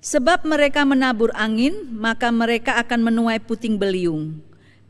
Sebab mereka menabur angin, maka mereka akan menuai puting beliung.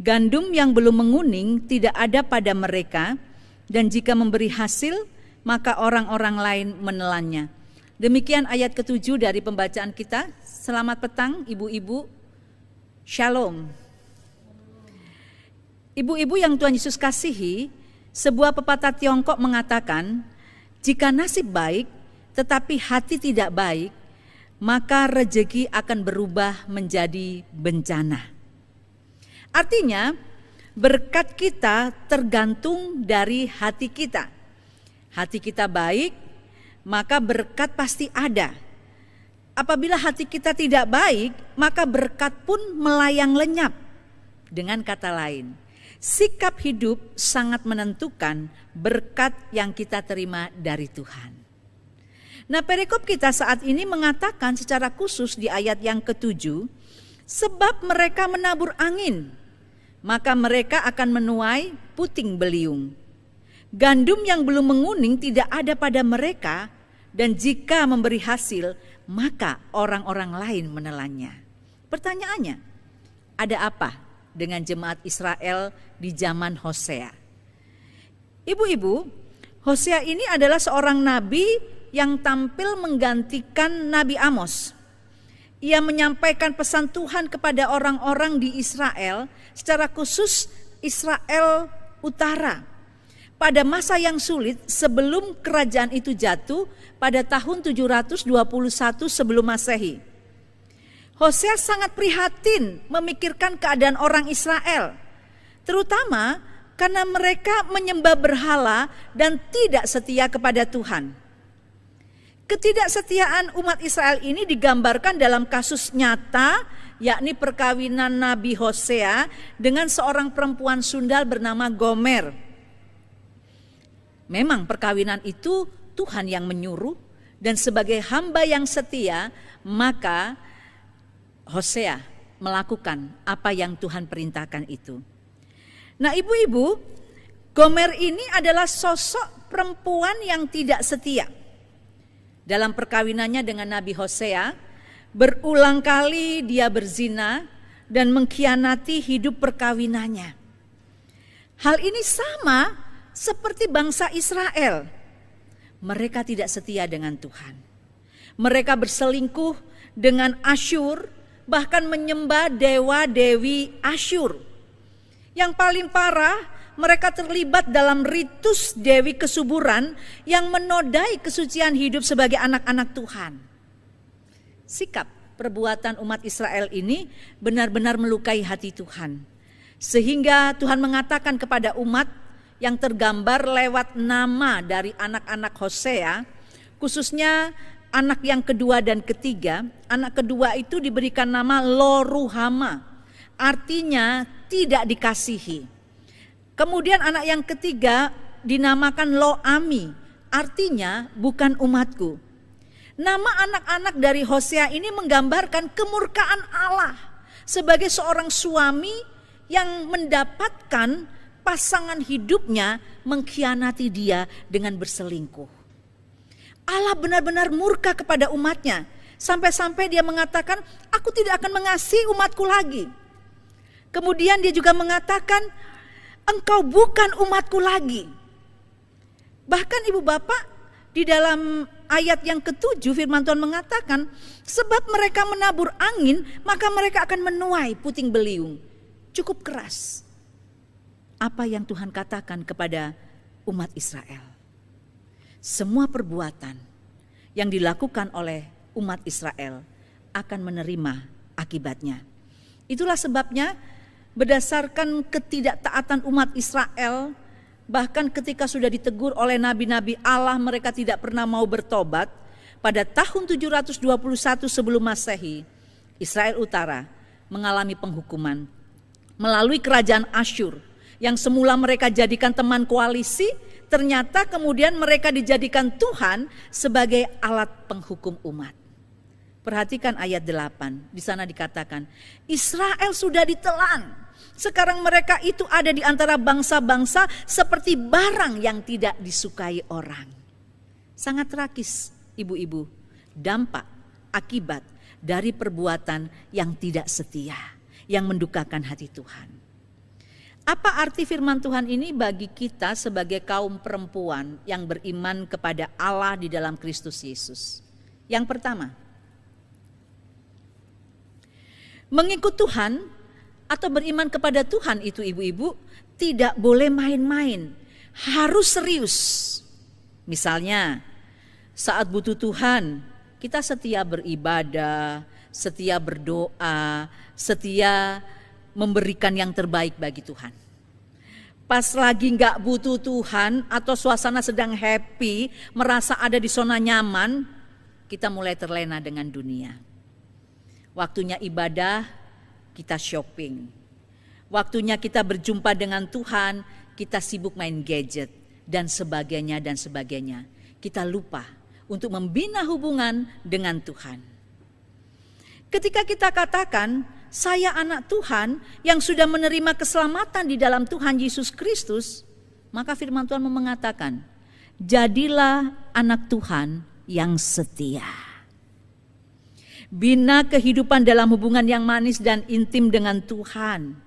Gandum yang belum menguning tidak ada pada mereka, dan jika memberi hasil, maka orang-orang lain menelannya. Demikian ayat ke-7 dari pembacaan kita. Selamat petang ibu-ibu. Shalom. Ibu-ibu yang Tuhan Yesus kasihi, sebuah pepatah Tiongkok mengatakan, jika nasib baik tetapi hati tidak baik, maka rezeki akan berubah menjadi bencana. Artinya, berkat kita tergantung dari hati kita. Hati kita baik, maka berkat pasti ada. Apabila hati kita tidak baik, maka berkat pun melayang lenyap. Dengan kata lain, sikap hidup sangat menentukan berkat yang kita terima dari Tuhan. Nah, perikop kita saat ini mengatakan secara khusus di ayat yang ke-7, sebab mereka menabur angin, maka mereka akan menuai puting beliung. Gandum yang belum menguning tidak ada pada mereka, dan jika memberi hasil, maka orang-orang lain menelannya. Pertanyaannya, ada apa dengan jemaat Israel di zaman Hosea? Ibu-ibu, Hosea ini adalah seorang nabi yang tampil menggantikan Nabi Amos. Ia menyampaikan pesan Tuhan kepada orang-orang di Israel, secara khusus Israel Utara. Pada masa yang sulit sebelum kerajaan itu jatuh pada tahun 721 sebelum Masehi. Hosea sangat prihatin memikirkan keadaan orang Israel, terutama karena mereka menyembah berhala dan tidak setia kepada Tuhan. Ketidaksetiaan umat Israel ini digambarkan dalam kasus nyata, yakni perkawinan Nabi Hosea dengan seorang perempuan sundal bernama Gomer. Memang perkawinan itu Tuhan yang menyuruh, dan sebagai hamba yang setia, maka Hosea melakukan apa yang Tuhan perintahkan itu. Nah, ibu-ibu, Gomer ini adalah sosok perempuan yang tidak setia. Dalam perkawinannya dengan Nabi Hosea, berulang kali dia berzina dan mengkhianati hidup perkawinannya. Hal ini sama seperti bangsa Israel. Mereka tidak setia dengan Tuhan. Mereka berselingkuh dengan Asyur, bahkan menyembah dewa-dewi Asyur. Yang paling parah, mereka terlibat dalam ritus dewi kesuburan yang menodai kesucian hidup sebagai anak-anak Tuhan. Sikap perbuatan umat Israel ini benar-benar melukai hati Tuhan. Sehingga Tuhan mengatakan kepada umat yang tergambar lewat nama dari anak-anak Hosea, khususnya anak yang kedua dan ketiga. Anak kedua itu diberikan nama Lo-ruhama, artinya tidak dikasihi. Kemudian anak yang ketiga dinamakan Lo-ami, artinya bukan umatku. Nama anak-anak dari Hosea ini menggambarkan kemurkaan Allah sebagai seorang suami yang mendapatkan pasangan hidupnya mengkhianati dia dengan berselingkuh. Allah benar-benar murka kepada umatnya, sampai-sampai dia mengatakan, aku tidak akan mengasihi umatku lagi. Kemudian dia juga mengatakan, engkau bukan umatku lagi. Bahkan ibu bapak, di dalam ayat yang ke-7 firman Tuhan mengatakan, sebab mereka menabur angin, maka mereka akan menuai puting beliung. Cukup keras apa yang Tuhan katakan kepada umat Israel. Semua perbuatan yang dilakukan oleh umat Israel akan menerima akibatnya. Itulah sebabnya berdasarkan ketidaktaatan umat Israel, bahkan ketika sudah ditegur oleh nabi-nabi Allah, mereka tidak pernah mau bertobat. Pada tahun 721 sebelum Masehi, Israel Utara mengalami penghukuman melalui kerajaan Asyur, yang semula mereka jadikan teman koalisi, ternyata kemudian mereka dijadikan Tuhan sebagai alat penghukum umat. Perhatikan ayat 8, di sana dikatakan, Israel sudah ditelan. Sekarang mereka itu ada di antara bangsa-bangsa seperti barang yang tidak disukai orang. Sangat tragis ibu-ibu, dampak, akibat dari perbuatan yang tidak setia, yang mendukakan hati Tuhan. Apa arti firman Tuhan ini bagi kita sebagai kaum perempuan yang beriman kepada Allah di dalam Kristus Yesus? Yang pertama, mengikut Tuhan atau beriman kepada Tuhan itu ibu-ibu tidak boleh main-main, harus serius. Misalnya saat butuh Tuhan, kita setia beribadah, setia berdoa, setia memberikan yang terbaik bagi Tuhan. Pas lagi gak butuh Tuhan atau suasana sedang happy, merasa ada di zona nyaman, kita mulai terlena dengan dunia. Waktunya ibadah, kita shopping. Waktunya kita berjumpa dengan Tuhan, kita sibuk main gadget dan sebagainya dan sebagainya. Kita lupa untuk membina hubungan dengan Tuhan. Ketika kita katakan, saya anak Tuhan yang sudah menerima keselamatan di dalam Tuhan Yesus Kristus, maka firman Tuhan mengatakan, jadilah anak Tuhan yang setia. Bina kehidupan dalam hubungan yang manis dan intim dengan Tuhan.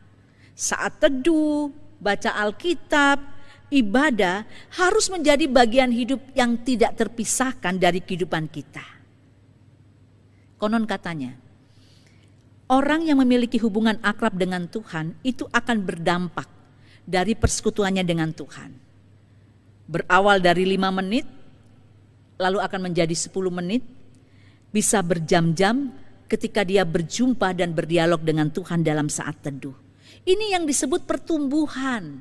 Saat teduh, baca Alkitab, ibadah harus menjadi bagian hidup yang tidak terpisahkan dari kehidupan kita. Konon katanya, orang yang memiliki hubungan akrab dengan Tuhan itu akan berdampak dari persekutuannya dengan Tuhan. Berawal dari 5 menit, lalu akan menjadi 10 menit, bisa berjam-jam ketika dia berjumpa dan berdialog dengan Tuhan dalam saat teduh. Ini yang disebut pertumbuhan.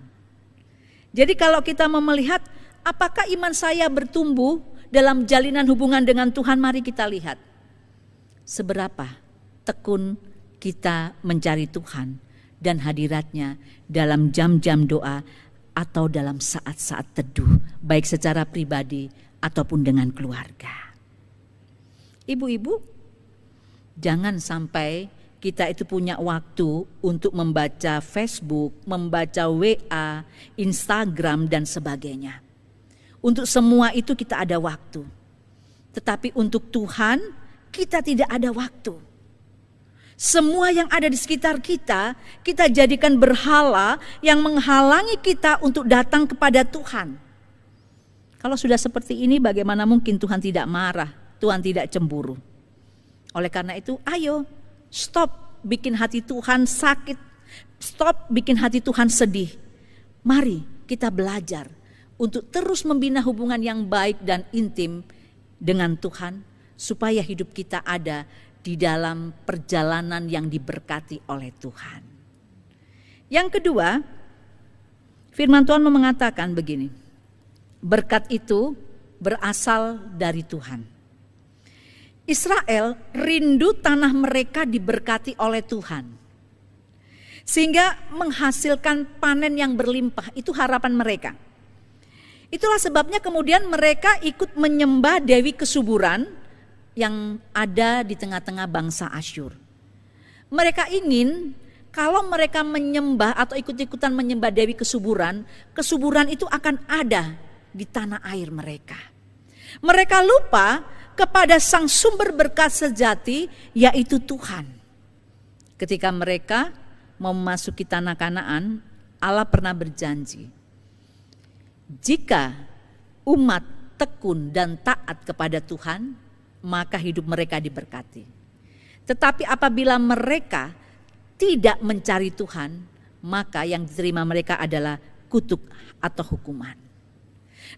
Jadi kalau kita mau melihat apakah iman saya bertumbuh dalam jalinan hubungan dengan Tuhan, mari kita lihat seberapa tekun kita mencari Tuhan dan hadiratnya dalam jam-jam doa atau dalam saat-saat teduh, baik secara pribadi ataupun dengan keluarga. Ibu-ibu, jangan sampai kita itu punya waktu untuk membaca Facebook, membaca WA, Instagram dan sebagainya. Untuk semua itu kita ada waktu. Tetapi untuk Tuhan kita tidak ada waktu. Semua yang ada di sekitar kita, kita jadikan berhala yang menghalangi kita untuk datang kepada Tuhan. Kalau sudah seperti ini, bagaimana mungkin Tuhan tidak marah, Tuhan tidak cemburu? Oleh karena itu, ayo stop bikin hati Tuhan sakit, stop bikin hati Tuhan sedih. Mari kita belajar untuk terus membina hubungan yang baik dan intim dengan Tuhan, supaya hidup kita ada di dalam perjalanan yang diberkati oleh Tuhan. Yang kedua, firman Tuhan mengatakan begini, berkat itu berasal dari Tuhan. Israel rindu tanah mereka diberkati oleh Tuhan, sehingga menghasilkan panen yang berlimpah. Itu harapan mereka. Itulah sebabnya kemudian mereka ikut menyembah Dewi Kesuburan yang ada di tengah-tengah bangsa Asyur. Mereka ingin kalau mereka menyembah atau ikut-ikutan menyembah Dewi Kesuburan, kesuburan itu akan ada di tanah air mereka. Mereka lupa kepada sang sumber berkat sejati, yaitu Tuhan. Ketika mereka mau memasuki tanah Kanaan, Allah pernah berjanji, jika umat tekun dan taat kepada Tuhan, maka hidup mereka diberkati. Tetapi apabila mereka tidak mencari Tuhan, maka yang diterima mereka adalah kutuk atau hukuman.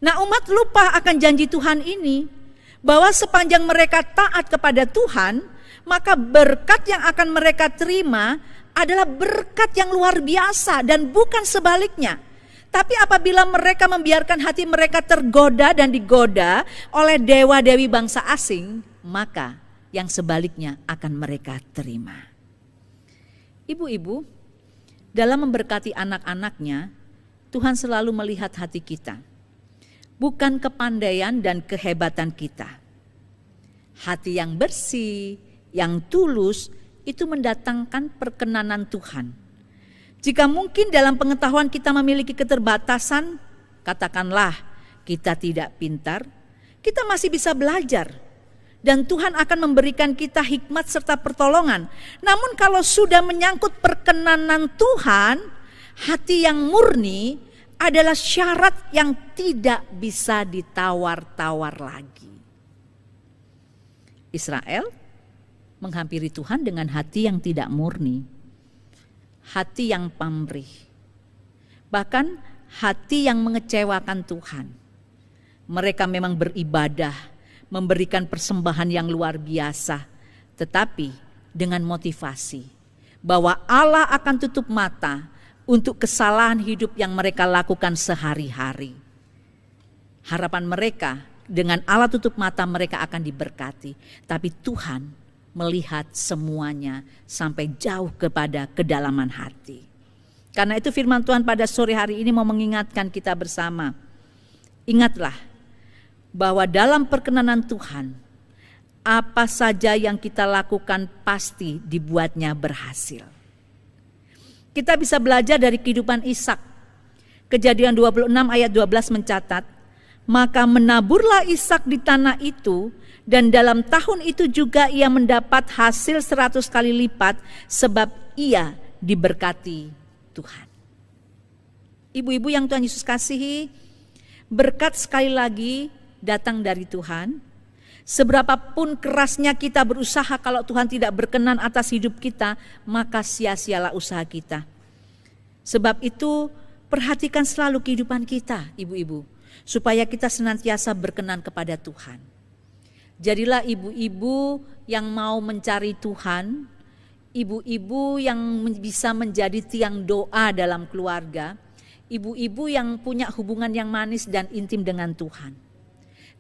Nah, umat lupa akan janji Tuhan ini, bahwa sepanjang mereka taat kepada Tuhan, maka berkat yang akan mereka terima adalah berkat yang luar biasa dan bukan sebaliknya. Tapi apabila mereka membiarkan hati mereka tergoda dan digoda oleh dewa-dewi bangsa asing, maka yang sebaliknya akan mereka terima. Ibu-ibu, dalam memberkati anak-anaknya, Tuhan selalu melihat hati kita, bukan kepandaian dan kehebatan kita. Hati yang bersih, yang tulus, itu mendatangkan perkenanan Tuhan. Jika mungkin dalam pengetahuan kita memiliki keterbatasan, katakanlah kita tidak pintar, kita masih bisa belajar. dan Tuhan akan memberikan kita hikmat serta pertolongan. Namun kalau sudah menyangkut perkenanan Tuhan, hati yang murni adalah syarat yang tidak bisa ditawar-tawar lagi. Israel menghampiri Tuhan dengan hati yang tidak murni, hati yang pamrih, bahkan hati yang mengecewakan Tuhan. Mereka memang beribadah, memberikan persembahan yang luar biasa, tetapi dengan motivasi bahwa Allah akan tutup mata untuk kesalahan hidup yang mereka lakukan sehari-hari. Harapan mereka dengan Allah tutup mata mereka akan diberkati, tapi Tuhan melihat semuanya sampai jauh kepada kedalaman hati. Karena itu firman Tuhan pada sore hari ini mau mengingatkan kita bersama. Ingatlah bahwa dalam perkenanan Tuhan, apa saja yang kita lakukan pasti dibuatnya berhasil. Kita bisa belajar dari kehidupan Ishak. Kejadian 26 ayat 12 mencatat, maka menaburlah Ishak di tanah itu, dan dalam tahun itu juga ia mendapat hasil 100 kali lipat, sebab ia diberkati Tuhan. Ibu-ibu yang Tuhan Yesus kasihi, berkat sekali lagi datang dari Tuhan. Seberapapun kerasnya kita berusaha, kalau Tuhan tidak berkenan atas hidup kita, maka sia-sialah usaha kita. Sebab itu perhatikan selalu kehidupan kita, ibu-ibu, supaya kita senantiasa berkenan kepada Tuhan. Jadilah ibu-ibu yang mau mencari Tuhan, ibu-ibu yang bisa menjadi tiang doa dalam keluarga, ibu-ibu yang punya hubungan yang manis dan intim dengan Tuhan.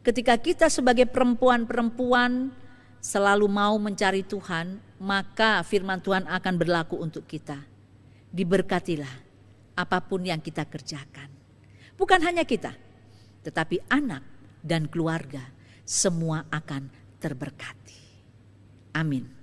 Ketika kita sebagai perempuan-perempuan selalu mau mencari Tuhan, maka firman Tuhan akan berlaku untuk kita. Diberkatilah apapun yang kita kerjakan. Bukan hanya kita, tetapi anak dan keluarga semua akan terberkati. Amin.